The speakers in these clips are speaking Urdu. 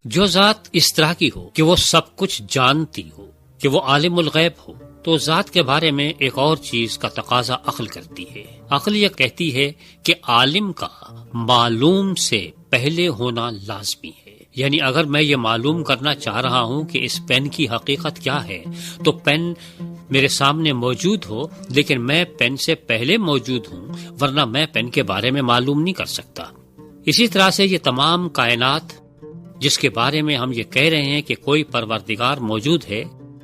جو ذات اس طرح کی ہو کہ وہ سب کچھ جانتی ہو، کہ وہ عالم الغیب ہو، تو ذات کے بارے میں ایک اور چیز کا تقاضا عقل کرتی ہے۔ عقل یہ کہتی ہے کہ عالم کا معلوم سے پہلے ہونا لازمی ہے۔ یعنی اگر میں یہ معلوم کرنا چاہ رہا ہوں کہ اس پین کی حقیقت کیا ہے، تو پین میرے سامنے موجود ہو، لیکن میں پین سے پہلے موجود ہوں، ورنہ میں پین کے بارے میں معلوم نہیں کر سکتا۔ اسی طرح سے یہ تمام کائنات جس کے بارے میں ہم یہ کہہ رہے ہیں کہ کوئی پروردگار موجود ہے،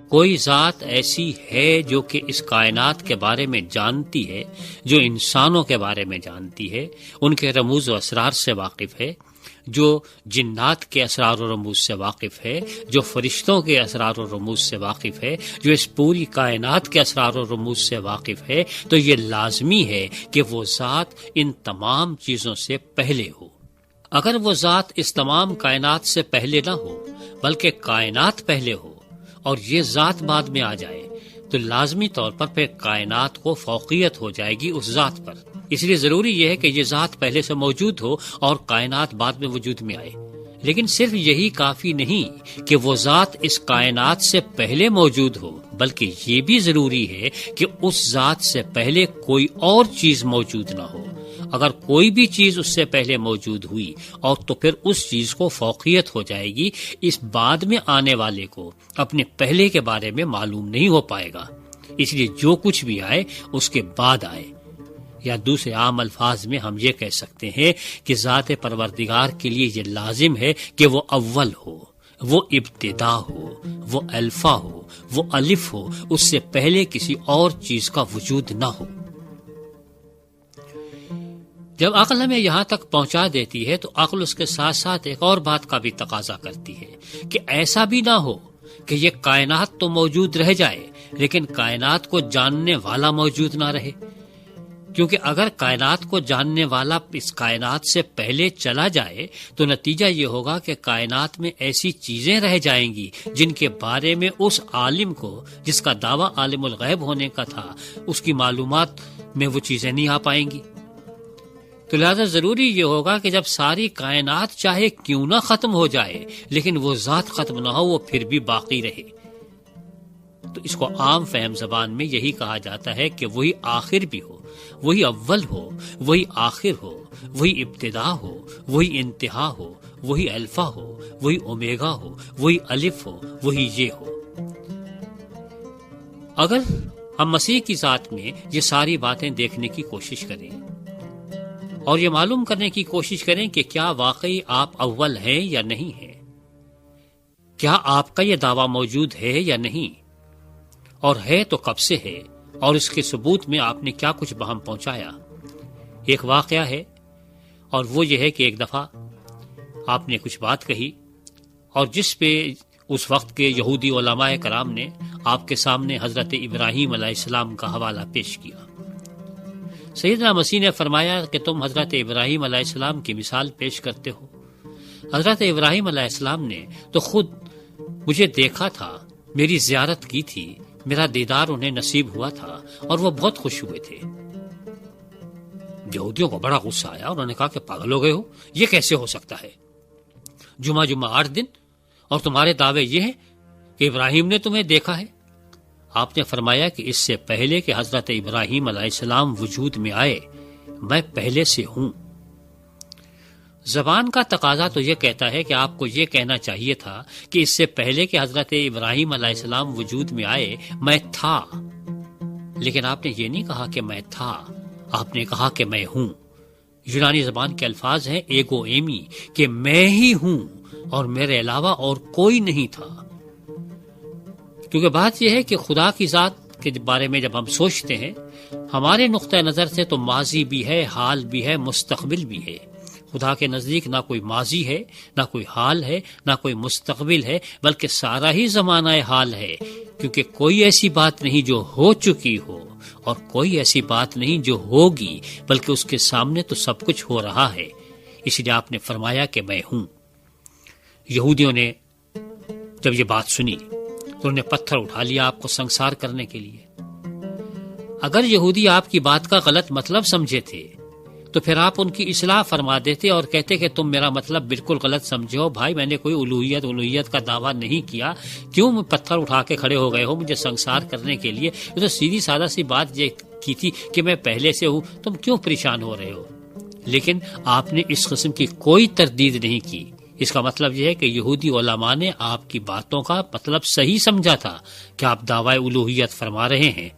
کوئی ذات ایسی ہے جو کہ اس کائنات کے بارے میں جانتی ہے، جو انسانوں کے بارے میں جانتی ہے، ان کے رموز و اسرار سے واقف ہے، جو جنات کے اسرار و رموز سے واقف ہے، جو فرشتوں کے اسرار و رموز سے واقف ہے، جو اس پوری کائنات کے اسرار و رموز سے واقف ہے، تو یہ لازمی ہے کہ وہ ذات ان تمام چیزوں سے پہلے ہو۔ اگر وہ ذات اس تمام کائنات سے پہلے نہ ہو، بلکہ کائنات پہلے ہو اور یہ ذات بعد میں آ جائے، تو لازمی طور پر پھر کائنات کو فوقیت ہو جائے گی اس ذات پر۔ اس لیے ضروری یہ ہے کہ یہ ذات پہلے سے موجود ہو اور کائنات بعد میں وجود میں آئے۔ لیکن صرف یہی کافی نہیں کہ وہ ذات اس کائنات سے پہلے موجود ہو، بلکہ یہ بھی ضروری ہے کہ اس ذات سے پہلے کوئی اور چیز موجود نہ ہو۔ اگر کوئی بھی چیز اس سے پہلے موجود ہوئی اور تو پھر اس چیز کو فوقیت ہو جائے گی، اس بعد میں آنے والے کو اپنے پہلے کے بارے میں معلوم نہیں ہو پائے گا۔ اس لیے جو کچھ بھی آئے اس کے بعد آئے، یا دوسرے عام الفاظ میں ہم یہ کہہ سکتے ہیں کہ ذات پروردگار کے لیے یہ لازم ہے کہ وہ اول ہو، وہ ابتدا ہو، وہ الفا ہو، وہ الف ہو، اس سے پہلے کسی اور چیز کا وجود نہ ہو۔ جب عقل ہمیں یہاں تک پہنچا دیتی ہے تو عقل اس کے ساتھ ساتھ ایک اور بات کا بھی تقاضا کرتی ہے کہ ایسا بھی نہ ہو کہ یہ کائنات تو موجود رہ جائے لیکن کائنات کو جاننے والا موجود نہ رہے، کیونکہ اگر کائنات کو جاننے والا اس کائنات سے پہلے چلا جائے تو نتیجہ یہ ہوگا کہ کائنات میں ایسی چیزیں رہ جائیں گی جن کے بارے میں اس عالم کو، جس کا دعویٰ عالم الغیب ہونے کا تھا، اس کی معلومات میں وہ چیزیں نہیں آ پائیں گی۔ تو لہذا ضروری یہ ہوگا کہ جب ساری کائنات چاہے کیوں نہ ختم ہو جائے لیکن وہ ذات ختم نہ ہو، وہ پھر بھی باقی رہے۔ تو اس کو عام فہم زبان میں یہی کہا جاتا ہے کہ وہی آخر بھی ہو، وہی اول ہو، وہی آخر ہو، وہی ابتدا ہو، وہی انتہا ہو، وہی الفا ہو، وہی اومیگا ہو، وہی الف ہو، وہی یہ ہو۔ اگر ہم مسیح کی ذات میں یہ ساری باتیں دیکھنے کی کوشش کریں اور یہ معلوم کرنے کی کوشش کریں کہ کیا واقعی آپ اول ہیں یا نہیں ہیں، کیا آپ کا یہ دعویٰ موجود ہے یا نہیں، اور ہے تو کب سے ہے، اور اس کے ثبوت میں آپ نے کیا کچھ بہم پہنچایا۔ ایک واقعہ ہے اور وہ یہ ہے کہ ایک دفعہ آپ نے کچھ بات کہی اور جس پہ اس وقت کے یہودی علماء کرام نے آپ کے سامنے حضرت ابراہیم علیہ السلام کا حوالہ پیش کیا۔ سیدنا مسیح نے فرمایا کہ تم حضرت ابراہیم علیہ السلام کی مثال پیش کرتے ہو۔ حضرت ابراہیم علیہ السلام نے تو خود مجھے دیکھا تھا، میری زیارت کی تھی، میرا دیدار انہیں نصیب ہوا تھا اور وہ بہت خوش ہوئے تھے۔ یہودیوں کو بڑا غصہ آیا، انہوں نے کہا کہ پاگل ہو گئے ہو، یہ کیسے ہو سکتا ہے؟ جمعہ 8 دن اور تمہارے دعوے یہ ہیں کہ ابراہیم نے تمہیں دیکھا ہے۔ آپ نے فرمایا کہ اس سے پہلے کہ حضرت ابراہیم علیہ السلام وجود میں آئے، میں پہلے سے ہوں۔ زبان کا تقاضا تو یہ کہتا ہے کہ آپ کو یہ کہنا چاہیے تھا کہ اس سے پہلے کہ حضرت ابراہیم علیہ السلام وجود میں آئے میں تھا، لیکن آپ نے یہ نہیں کہا کہ میں تھا، آپ نے کہا کہ میں ہوں۔ یونانی زبان کے الفاظ ہیں ایگو ایمی، کہ میں ہی ہوں اور میرے علاوہ اور کوئی نہیں تھا۔ کیونکہ بات یہ ہے کہ خدا کی ذات کے بارے میں جب ہم سوچتے ہیں، ہمارے نقطہ نظر سے تو ماضی بھی ہے، حال بھی ہے، مستقبل بھی ہے۔ خدا کے نزدیک نہ کوئی ماضی ہے، نہ کوئی حال ہے، نہ کوئی مستقبل ہے، بلکہ سارا ہی زمانہ حال ہے، کیونکہ کوئی ایسی بات نہیں جو ہو چکی ہو اور کوئی ایسی بات نہیں جو ہوگی، بلکہ اس کے سامنے تو سب کچھ ہو رہا ہے۔ اس لیے آپ نے فرمایا کہ میں ہوں۔ یہودیوں نے جب یہ بات سنی تو انہوں نے پتھر اٹھا لیا آپ کو سنسار کرنے کے لیے۔ اگر یہودی آپ کی بات کا غلط مطلب سمجھے تھے تو پھر آپ ان کی اصلاح فرما دیتے اور کہتے کہ تم میرا مطلب بالکل غلط سمجھے ہو بھائی، میں نے کوئی الوہیت کا دعویٰ نہیں کیا، کیوں پتھر اٹھا کے کھڑے ہو گئے ہو مجھے سنسار کرنے کے لیے؟ یہ تو سیدھی سادہ سی بات یہ کی تھی کہ میں پہلے سے ہوں، تم کیوں پریشان ہو رہے ہو؟ لیکن آپ نے اس قسم کی کوئی تردید نہیں کی۔ اس کا مطلب یہ ہے کہ یہودی علماء نے آپ کی باتوں کا مطلب صحیح سمجھا تھا کہ آپ دعوی الوہیت فرما رہے ہیں،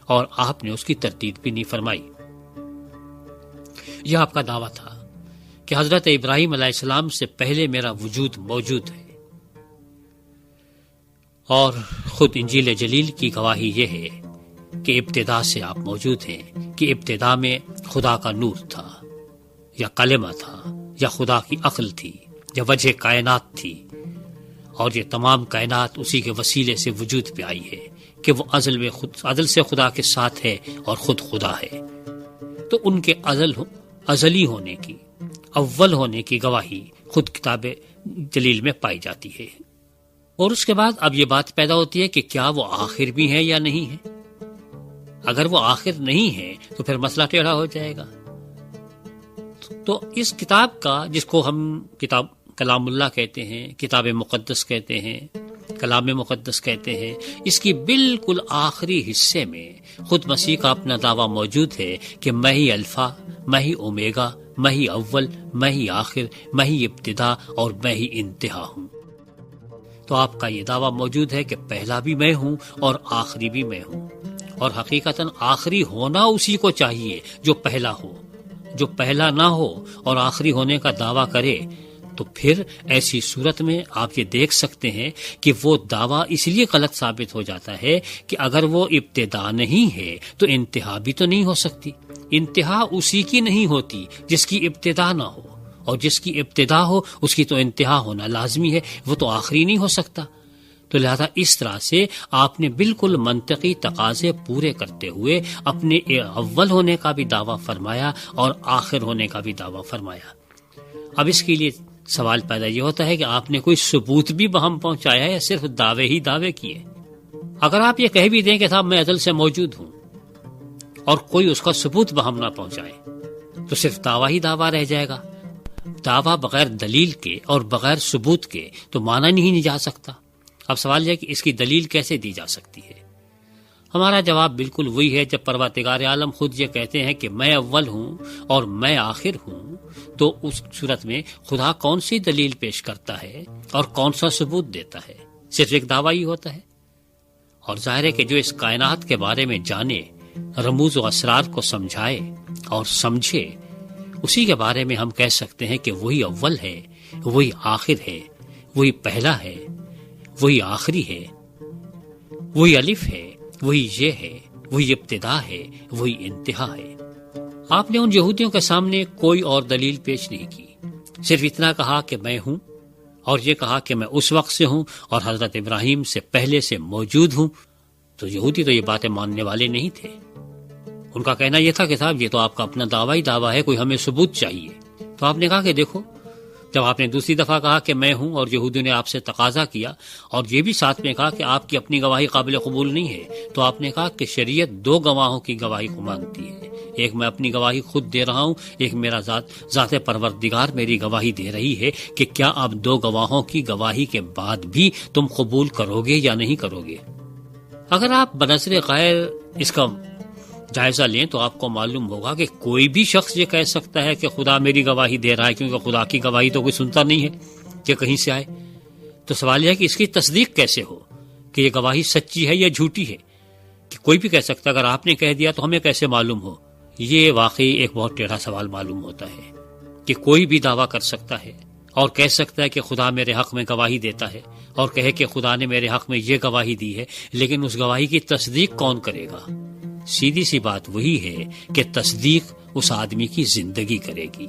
اور آپ نے اس کی تردید بھی نہیں فرمائی۔ یہ آپ کا دعویٰ تھا کہ حضرت ابراہیم علیہ السلام سے پہلے میرا وجود موجود ہے، اور خود انجیل جلیل کی گواہی یہ ہے کہ ابتدا سے آپ موجود ہیں، کہ ابتدا میں خدا کا نور تھا، یا کلمہ تھا، یا خدا کی عقل تھی، یا وجہ کائنات تھی، اور یہ تمام کائنات اسی کے وسیلے سے وجود پہ آئی ہے کہ وہ ازل سے خدا کے ساتھ ہے اور خود خدا ہے۔ تو ان کے ازلی ہونے کی، اول ہونے کی گواہی خود کتاب جلیل میں پائی جاتی ہے۔ اور اس کے بعد اب یہ بات پیدا ہوتی ہے کہ کیا وہ آخر بھی ہے یا نہیں ہے؟ اگر وہ آخر نہیں ہے تو پھر مسئلہ ٹیڑھا ہو جائے گا۔ تو اس کتاب کا، جس کو ہم کتاب کلام اللہ کہتے ہیں، کتاب مقدس کہتے ہیں، کلام مقدس کہتے ہیں، اس کی بالکل آخری حصے میں خود مسیح کا اپنا دعویٰ موجود ہے کہ میں ہی الفا، میں ہی اومیگا، میں ہی اول، میں ہی آخر، میں ہی ابتدا اور میں ہی انتہا ہوں۔ تو آپ کا یہ دعویٰ موجود ہے کہ پہلا بھی میں ہوں اور آخری بھی میں ہوں، اور حقیقتاً آخری ہونا اسی کو چاہیے جو پہلا ہو۔ جو پہلا نہ ہو اور آخری ہونے کا دعویٰ کرے تو پھر ایسی صورت میں آپ یہ دیکھ سکتے ہیں کہ وہ دعویٰ اس لیے غلط ثابت ہو جاتا ہے کہ اگر وہ ابتدا نہیں ہے تو انتہا بھی تو نہیں ہو سکتی۔ انتہا اسی کی نہیں ہوتی جس کی ابتدا نہ ہو، اور جس کی ابتدا ہو اس کی تو انتہا ہونا لازمی ہے، وہ تو آخری نہیں ہو سکتا۔ تو لہذا اس طرح سے آپ نے بالکل منطقی تقاضے پورے کرتے ہوئے اپنے اول ہونے کا بھی دعویٰ فرمایا اور آخر ہونے کا بھی دعویٰ فرمایا۔ اب اس کے لیے سوال پیدا یہ ہوتا ہے کہ آپ نے کوئی ثبوت بھی بہم پہنچایا ہے یا صرف دعوے ہی دعوے کیے؟ اگر آپ یہ کہہ بھی دیں کہ صاحب میں ازل سے موجود ہوں اور کوئی اس کا ثبوت بہم نہ پہنچائے تو صرف دعویٰ ہی دعویٰ رہ جائے گا۔ دعویٰ بغیر دلیل کے اور بغیر ثبوت کے تو مانا نہیں جا سکتا۔ اب سوال یہ ہے کہ اس کی دلیل کیسے دی جا سکتی ہے؟ ہمارا جواب بالکل وہی ہے جب پروردگار عالم خود یہ کہتے ہیں کہ میں اول ہوں اور میں آخر ہوں، تو اس صورت میں خدا کون سی دلیل پیش کرتا ہے اور کون سا ثبوت دیتا ہے؟ صرف ایک دعویٰ ہی ہوتا ہے۔ اور ظاہر ہے کہ جو اس کائنات کے بارے میں جانے، رموز و اسرار کو سمجھائے اور سمجھے، اسی کے بارے میں ہم کہہ سکتے ہیں کہ وہی اول ہے، وہی آخر ہے، وہی پہلا ہے، وہی آخری ہے، وہی الف ہے، وہی یہ ہے، وہی ابتدا ہے، وہی انتہا ہے۔ آپ نے ان یہودیوں کے سامنے کوئی اور دلیل پیش نہیں کی، صرف اتنا کہا کہ میں ہوں، اور یہ کہا کہ میں اس وقت سے ہوں اور حضرت ابراہیم سے پہلے سے موجود ہوں۔ تو یہودی تو یہ باتیں ماننے والے نہیں تھے۔ ان کا کہنا یہ تھا کہ صاحب یہ تو آپ کا اپنا دعویٰ ہی دعویٰ ہے، کوئی ہمیں ثبوت چاہیے۔ تو آپ نے کہا کہ دیکھو، جب آپ نے دوسری دفعہ کہا کہ میں ہوں اور یہودیوں نے آپ سے تقاضا کیا اور یہ بھی ساتھ میں کہا کہ آپ کی اپنی گواہی قابل قبول نہیں ہے، تو آپ نے کہا کہ شریعت دو گواہوں کی گواہی کو مانتی ہے، ایک میں اپنی گواہی خود دے رہا ہوں، ایک میرا ذات پروردگار میری گواہی دے رہی ہے کہ کیا آپ دو گواہوں کی گواہی کے بعد بھی تم قبول کرو گے یا نہیں کرو گے۔ اگر آپ بنظر غیر اس کا جائزہ لیں تو آپ کو معلوم ہوگا کہ کوئی بھی شخص یہ کہہ سکتا ہے کہ خدا میری گواہی دے رہا ہے، کیونکہ خدا کی گواہی تو کوئی سنتا نہیں ہے کہ کہیں سے آئے۔ تو سوال یہ ہے کہ اس کی تصدیق کیسے ہو کہ یہ گواہی سچی ہے یا جھوٹی ہے؟ کہ کوئی بھی کہہ سکتا ہے، اگر آپ نے کہہ دیا تو ہمیں کیسے معلوم ہو؟ یہ واقعی ایک بہت ٹیڑھا سوال معلوم ہوتا ہے کہ کوئی بھی دعویٰ کر سکتا ہے اور کہہ سکتا ہے کہ خدا میرے حق میں گواہی دیتا ہے، اور کہے کہ خدا نے میرے حق میں یہ گواہی دی ہے، لیکن اس گواہی کی تصدیق کون کرے گا؟ سیدھی سی بات وہی ہے کہ تصدیق اس آدمی کی زندگی کرے گی۔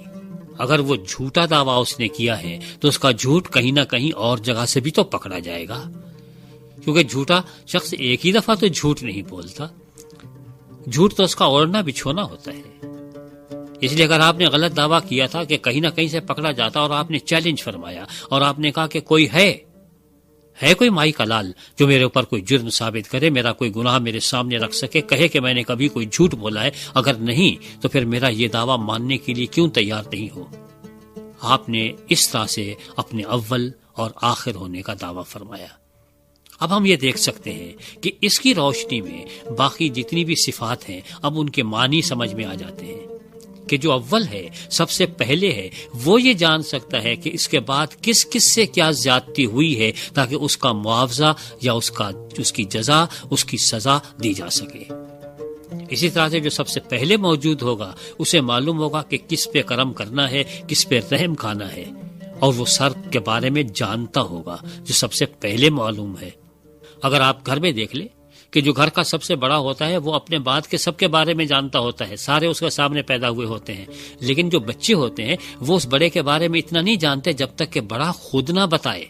اگر وہ جھوٹا دعویٰ اس نے کیا ہے تو اس کا جھوٹ کہیں نہ کہیں اور جگہ سے بھی تو پکڑا جائے گا، کیونکہ جھوٹا شخص ایک ہی دفعہ تو جھوٹ نہیں بولتا، جھوٹ تو اس کا اوڑھنا بچھونا ہوتا ہے۔ اس لیے اگر آپ نے غلط دعویٰ کیا تھا کہ کہیں نہ کہیں سے پکڑا جاتا، اور آپ نے چیلنج فرمایا اور آپ نے کہا کہ کوئی ہے، ہے کوئی مائی کا لال جو میرے اوپر کوئی جرم ثابت کرے، میرا کوئی گناہ میرے سامنے رکھ سکے، کہے کہ میں نے کبھی کوئی جھوٹ بولا ہے؟ اگر نہیں تو پھر میرا یہ دعویٰ ماننے کے لیے کیوں تیار نہیں ہو؟ آپ نے اس طرح سے اپنے اول اور آخر ہونے کا دعویٰ فرمایا۔ اب ہم یہ دیکھ سکتے ہیں کہ اس کی روشنی میں باقی جتنی بھی صفات ہیں اب ان کے معنی سمجھ میں آ جاتے ہیں کہ جو اول ہے، سب سے پہلے ہے، وہ یہ جان سکتا ہے کہ اس کے بعد کس کس سے کیا زیادتی ہوئی ہے تاکہ اس کا معاوضہ یا اس کی جزا، اس کی سزا دی جا سکے۔ اسی طرح سے جو سب سے پہلے موجود ہوگا اسے معلوم ہوگا کہ کس پہ کرم کرنا ہے، کس پہ رحم کھانا ہے، اور وہ سر کے بارے میں جانتا ہوگا جو سب سے پہلے معلوم ہے۔ اگر آپ گھر میں دیکھ لیں کہ جو گھر کا سب سے بڑا ہوتا ہے وہ اپنے بعد کے سب کے بارے میں جانتا ہوتا ہے، سارے اس کے سامنے پیدا ہوئے ہوتے ہیں، لیکن جو بچے ہوتے ہیں وہ اس بڑے کے بارے میں اتنا نہیں جانتے جب تک کہ بڑا خود نہ بتائے۔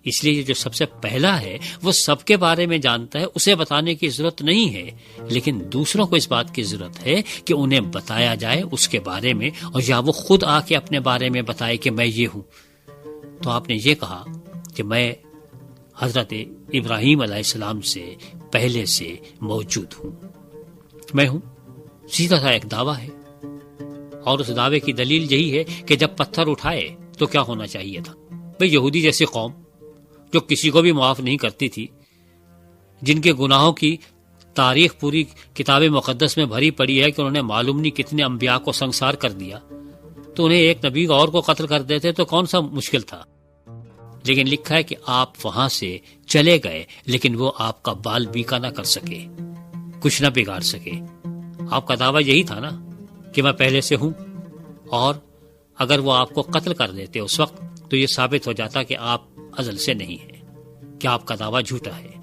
اس لیے جو سب سے پہلا ہے وہ سب کے بارے میں جانتا ہے، اسے بتانے کی ضرورت نہیں ہے، لیکن دوسروں کو اس بات کی ضرورت ہے کہ انہیں بتایا جائے اس کے بارے میں، اور یا وہ خود آ کے اپنے بارے میں بتائے کہ میں یہ ہوں۔ تو آپ نے یہ کہا کہ میں حضرت ابراہیم علیہ السلام سے پہلے سے موجود ہوں، میں ہوں، سیدھا سا ایک دعویٰ ہے، اور اس دعوے کی دلیل یہی ہے کہ جب پتھر اٹھائے تو کیا ہونا چاہیے تھا؟ بھئی یہودی جیسی قوم جو کسی کو بھی معاف نہیں کرتی تھی، جن کے گناہوں کی تاریخ پوری کتاب مقدس میں بھری پڑی ہے کہ انہوں نے معلوم نہیں کتنے انبیاء کو سنسار کر دیا، تو انہیں ایک نبی اور کو قتل کر دیتے تو کون سا مشکل تھا؟ لیکن لکھا ہے کہ آپ وہاں سے چلے گئے لیکن وہ آپ کا بال بیکا نہ کر سکے، کچھ نہ بگاڑ سکے۔ آپ کا دعویٰ یہی تھا نا کہ میں پہلے سے ہوں، اور اگر وہ آپ کو قتل کر دیتے اس وقت تو یہ ثابت ہو جاتا کہ آپ ازل سے نہیں ہیں، کہ آپ کا دعویٰ جھوٹا ہے۔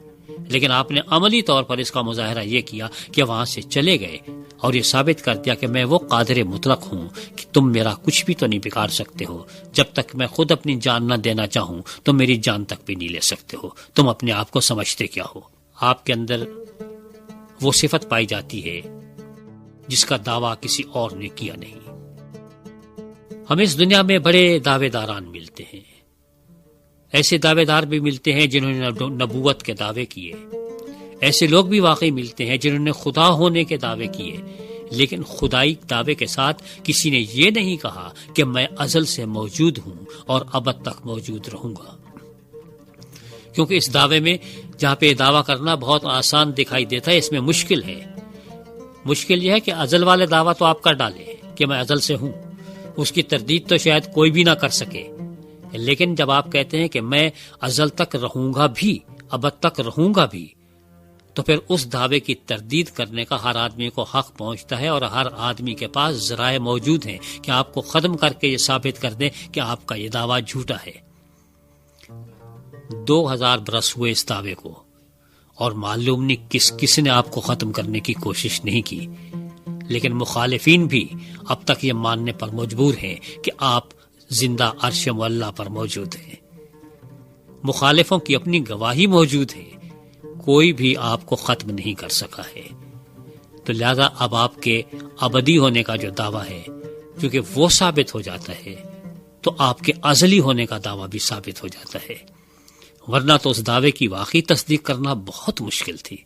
لیکن آپ نے عملی طور پر اس کا مظاہرہ یہ کیا کہ وہاں سے چلے گئے اور یہ ثابت کر دیا کہ میں وہ قادر مطلق ہوں کہ تم میرا کچھ بھی تو نہیں بگاڑ سکتے ہو، جب تک میں خود اپنی جان نہ دینا چاہوں تو میری جان تک بھی نہیں لے سکتے ہو، تم اپنے آپ کو سمجھتے کیا ہو؟ آپ کے اندر وہ صفت پائی جاتی ہے جس کا دعویٰ کسی اور نے کیا نہیں۔ ہمیں اس دنیا میں بڑے دعوے داران ملتے ہیں، ایسے دعوے دار بھی ملتے ہیں جنہوں نے نبوت کے دعوے کیے، ایسے لوگ بھی واقعی ملتے ہیں جنہوں نے خدا ہونے کے دعوے کیے، لیکن خدائی دعوے کے ساتھ کسی نے یہ نہیں کہا کہ میں ازل سے موجود ہوں اور ابد تک موجود رہوں گا۔ کیونکہ اس دعوے میں جہاں پہ دعویٰ کرنا بہت آسان دکھائی دیتا ہے، اس میں مشکل ہے۔ مشکل یہ ہے کہ ازل والے دعویٰ تو آپ کر ڈالے کہ میں ازل سے ہوں، اس کی تردید تو شاید کوئی بھی نہ کر سکے، لیکن جب آپ کہتے ہیں کہ میں ازل تک رہوں گا بھی، ابد تک رہوں گا بھی، تو پھر اس دعوے کی تردید کرنے کا ہر آدمی کو حق پہنچتا ہے، اور ہر آدمی کے پاس ذرائع موجود ہیں کہ آپ کو ختم کر کے یہ ثابت کر دیں کہ آپ کا یہ دعویٰ جھوٹا ہے۔ 2000 برس ہوئے اس دعوے کو، اور معلوم نہیں کس نے آپ کو ختم کرنے کی کوشش نہیں کی، لیکن مخالفین بھی اب تک یہ ماننے پر مجبور ہیں کہ آپ زندہ عرش معلیٰ پر موجود ہیں۔ مخالفوں کی اپنی گواہی موجود ہے، کوئی بھی آپ کو ختم نہیں کر سکا ہے۔ تو لہذا اب آپ کے ابدی ہونے کا جو دعویٰ ہے، کیونکہ وہ ثابت ہو جاتا ہے تو آپ کے ازلی ہونے کا دعویٰ بھی ثابت ہو جاتا ہے، ورنہ تو اس دعوے کی واقعی تصدیق کرنا بہت مشکل تھی۔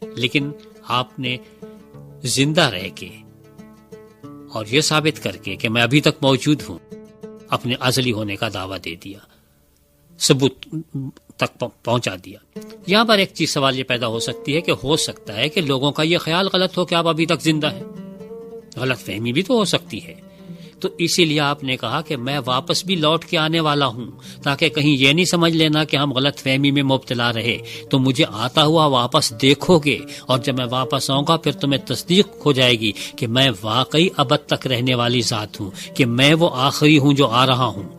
لیکن آپ نے زندہ رہ کے اور یہ ثابت کر کے کہ میں ابھی تک موجود ہوں، اپنے ازلی ہونے کا دعویٰ دے دیا، ثبوت تک پہنچا دیا۔ یہاں پر ایک چیز سوال یہ پیدا ہو سکتی ہے کہ ہو سکتا ہے کہ لوگوں کا یہ خیال غلط ہو کہ آپ ابھی تک زندہ ہیں، غلط فہمی بھی تو ہو سکتی ہے۔ تو اسی لیے آپ نے کہا کہ میں واپس بھی لوٹ کے آنے والا ہوں، تاکہ کہیں یہ نہیں سمجھ لینا کہ ہم غلط فہمی میں مبتلا رہے، تو مجھے آتا ہوا واپس دیکھو گے، اور جب میں واپس آؤں گا پھر تمہیں تصدیق ہو جائے گی کہ میں واقعی ابد تک رہنے والی ذات ہوں، کہ میں وہ آخری ہوں جو آ رہا ہوں۔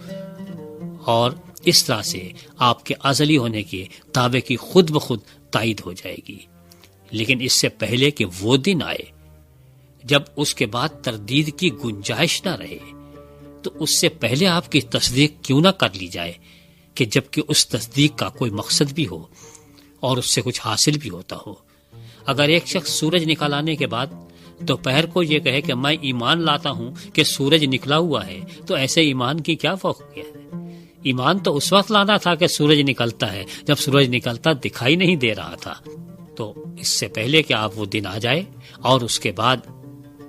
اور اس طرح سے آپ کے ازلی ہونے کے دعوے کی خود بخود تائید ہو جائے گی۔ لیکن اس سے پہلے کہ وہ دن آئے جب اس کے بعد تردید کی گنجائش نہ رہے، تو اس سے پہلے آپ کی تصدیق کیوں نہ کر لی جائے، کہ جبکہ اس تصدیق کا کوئی مقصد بھی ہو اور اس سے کچھ حاصل بھی ہوتا ہو۔ اگر ایک شخص سورج نکل آنے کے بعد دوپہر کو یہ کہے کہ میں ایمان لاتا ہوں کہ سورج نکلا ہوا ہے، تو ایسے ایمان کی کیا فوقیت ہے؟ ایمان تو اس وقت لانا تھا کہ سورج نکلتا ہے، جب سورج نکلتا دکھائی نہیں دے رہا تھا۔ تو اس سے پہلے کہ آپ وہ دن آ جائے اور اس کے بعد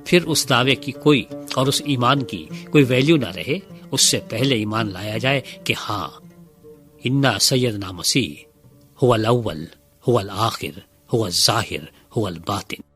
پھر اس دعوے کی کوئی اور اس ایمان کی کوئی ویلیو نہ رہے، اس سے پہلے ایمان لایا جائے کہ ہاں، انا سیدنا مسیح هو الاول هو الآخر هو الظاہر هو الباطن۔